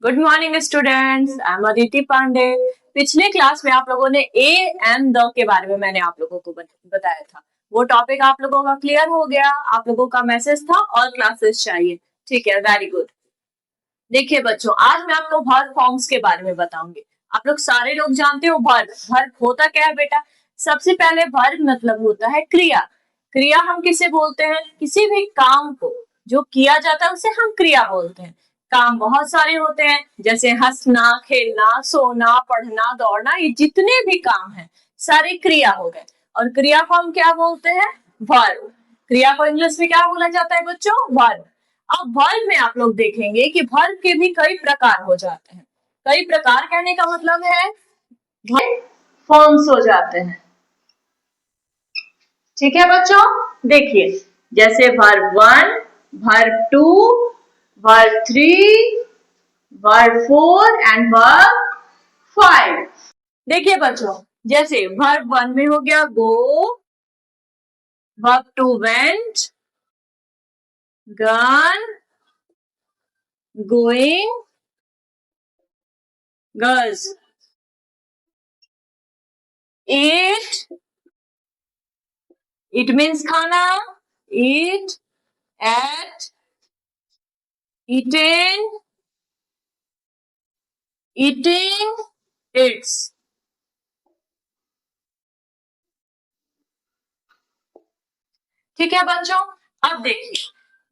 Good morning students, I am Aditi Pandey. पिछले class में आप लोगों ने ए एंड द के बारे में मैंने आप लोगों को बताया था। वो टॉपिक आप लोगों का क्लियर हो गया। आप लोगों का मैसेज था और क्लासेस चाहिए। ठीक है, वेरी गुड। देखिए बच्चों, आज मैं आपको वर्ब फॉर्म्स के बारे में बताऊंगी। आप लोग सारे लोग जानते हो वर्ब। वर्ब होता क्या है बेटा? सबसे पहले वर्ब मतलब होता है क्रिया। क्रिया हम किसे बोलते हैं? किसी भी काम को जो किया जाता है उसे हम क्रिया बोलते हैं। काम बहुत सारे होते हैं, जैसे हंसना, खेलना, सोना, पढ़ना, दौड़ना, ये जितने भी काम हैं सारे क्रिया हो गए। और क्रिया को हम क्या बोलते हैं? वर्ब। क्रिया को इंग्लिश में क्या बोला जाता है बच्चों? वर्ब। अब वर्ब में आप लोग देखेंगे कि वर्ब के भी कई प्रकार हो जाते हैं। कई प्रकार कहने का मतलब है फॉर्म्स हो जाते हैं। ठीक है बच्चों, देखिए जैसे verb 1, verb 2, verb 3, verb 4 and verb 5। देखिए बच्चों, जैसे वर्ब 1 में हो गया go, verb 2 went, gone, going, girls, eat, it means खाना, eat, ate, eaten, eating, eats। ठीक है बच्चों, अब देखिए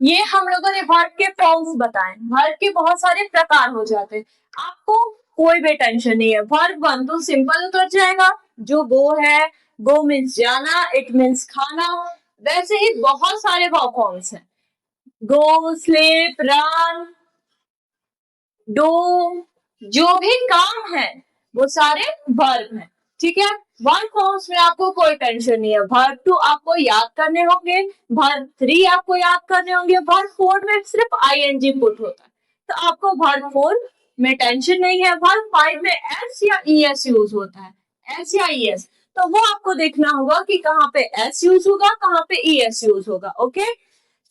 ये हम लोगों ने वर्ब के फॉर्म्स बताए। वर्ब के बहुत सारे प्रकार हो जाते हैं। आपको कोई भी टेंशन नहीं है। वर्ब 1 तो सिंपल उतर जाएगा, जो गो है, गो मीन्स जाना, इट मीन्स खाना। वैसे ही बहुत सारे वर्ब फॉर्म्स हैं। गो, स्लीप, रन, डू, जो भी काम है वो सारे वर्ब हैं। ठीक है, वर्ब फॉर्म्स में आपको कोई टेंशन नहीं है। वर्ब 2 आपको याद करने होंगे, वर्ब 3 आपको याद करने होंगे, वर्ब 4 में सिर्फ आईएनजी पुट होता है, तो आपको वर्ब 4 में टेंशन नहीं है। वर्ब 5 में एस या ईएस यूज होता है, एस या ईएस, तो वो आपको देखना होगा कि कहाँ पे एस यूज होगा, कहाँ पे ईएस यूज होगा। ओके,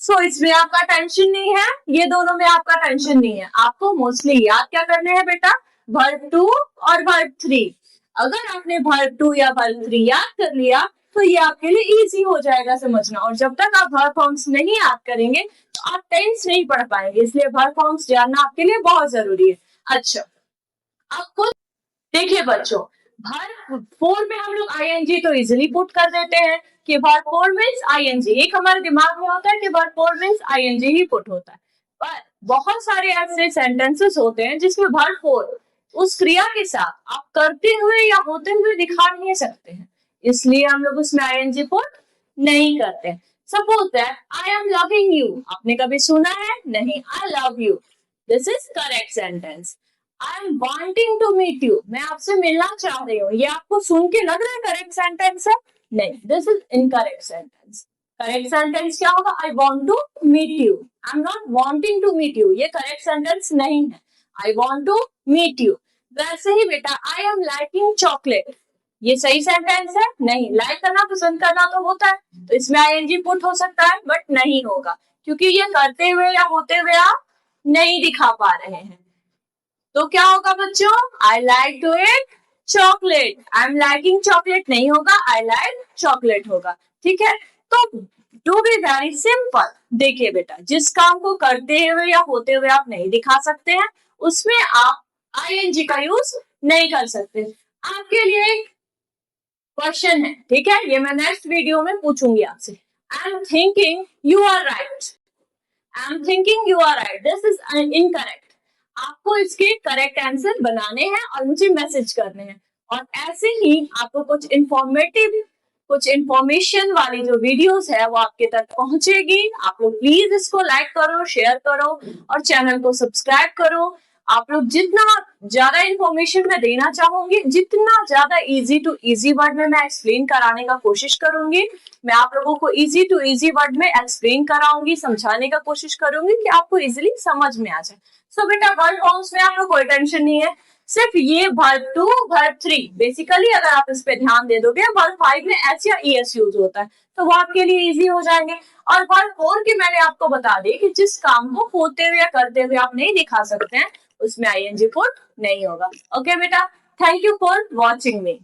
सो इसमें आपका टेंशन नहीं है, ये दोनों में आपका टेंशन नहीं है। आपको मोस्टली याद क्या करने हैं बेटा? वर्ब 2 और वर्ब 3। अगर आपने वर्ब 2 या वर्ब 3 याद कर लिया तो ये आपके लिए इजी हो जाएगा समझना। और जब तक आप वर्ब फॉर्म्स नहीं याद करेंगे तो आप टेंस नहीं पढ़ पाएंगे, इसलिए वर्ब फॉर्म्स जानना आपके लिए बहुत जरूरी है। अच्छा, आपको देखिए बच्चों, वर्ब 4 में हम लोग आईएनजी तो इजीली पुट कर देते हैं कि वर्ब 4 मींस आईएनजी। एक हमारे दिमाग में होता है कि वर्ब 4 मींस आईएनजी ही पुट होता है, पर बहुत सारे ऐसे सेंटेंसेस होते हैं जिसमें वर्ब 4 उस क्रिया के साथ आप करते हुए या होते हुए दिखा नहीं सकते हैं, इसलिए हम लोग उसमें आईएनजी पुट नहीं करते। Suppose that I am loving you, आपने कभी सुना है? नहीं। I love you, this is correct sentence. I am wanting to meet you, मैं आपसे मिलना चाह रही हूँ, ये आपको सुन के लग रहा है करेक्ट सेंटेंस है? नहीं, this is incorrect sentence. Correct sentence क्या होगा? I want to meet you, I am not wanting to meet you, ये करेक्ट सेंटेंस नहीं है। I want to meet you. वैसे ही बेटा, आई एम लाइकिंग चॉकलेट, ये सही सेंटेंस है? नहीं। लाइक करना, पसंद करना तो होता है, तो इसमें आईएनजी पुट हो सकता है, बट नहीं होगा, क्योंकि ये करते हुए या होते हुए आप नहीं दिखा पा रहे हैं। तो क्या होगा बच्चों? I like to eat chocolate. I am liking chocolate नहीं होगा, आई लाइक चॉकलेट होगा। ठीक है, तो टू बी वेरी सिंपल, देखिए बेटा, जिस काम को करते हुए या होते हुए आप नहीं दिखा सकते हैं उसमें आप आईएनजी का यूज नहीं कर सकते। आपके लिए एक क्वेश्चन है, ठीक है, ये मैं नेक्स्ट वीडियो में पूछूंगी आपसे। I am thinking you are right, I am thinking you are right, this is incorrect. आपको इसके करेक्ट आंसर बनाने हैं और मुझे मैसेज करने हैं। और ऐसे ही आपको कुछ इंफॉर्मेटिव, कुछ इंफॉर्मेशन वाली जो वीडियोस है वो आपके तक पहुंचेगी। आप लोग प्लीज इसको लाइक करो, शेयर करो और चैनल को सब्सक्राइब करो। आप लोग जितना ज्यादा इंफॉर्मेशन मैं देना चाहूंगी, जितना ज्यादा इजी टू इजी वर्ड में मैं एक्सप्लेन कराने का कोशिश करूंगी, मैं आप लोगों को इजी टू इजी वर्ड में एक्सप्लेन कराऊंगी, समझाने का कोशिश करूंगी कि आपको इजीली समझ में आ जाए। सो बेटा, वर्ब फॉर्म्स में आपको कोई टेंशन नहीं है, सिर्फ ये वर्ब 2, वर्ब 3 बेसिकली अगर आप इस पे ध्यान दे दोगे। वर्ब 5 में एस या ईएस यूज होता है, तो वो आपके लिए इजी हो जाएंगे। और वर्ब 4 की मैंने आपको बता दी कि जिस काम को होते हुए या करते हुए आप नहीं दिखा सकते हैं उसमें आईएनजी पुट नहीं होगा। ओके बेटा, thank you for watching me.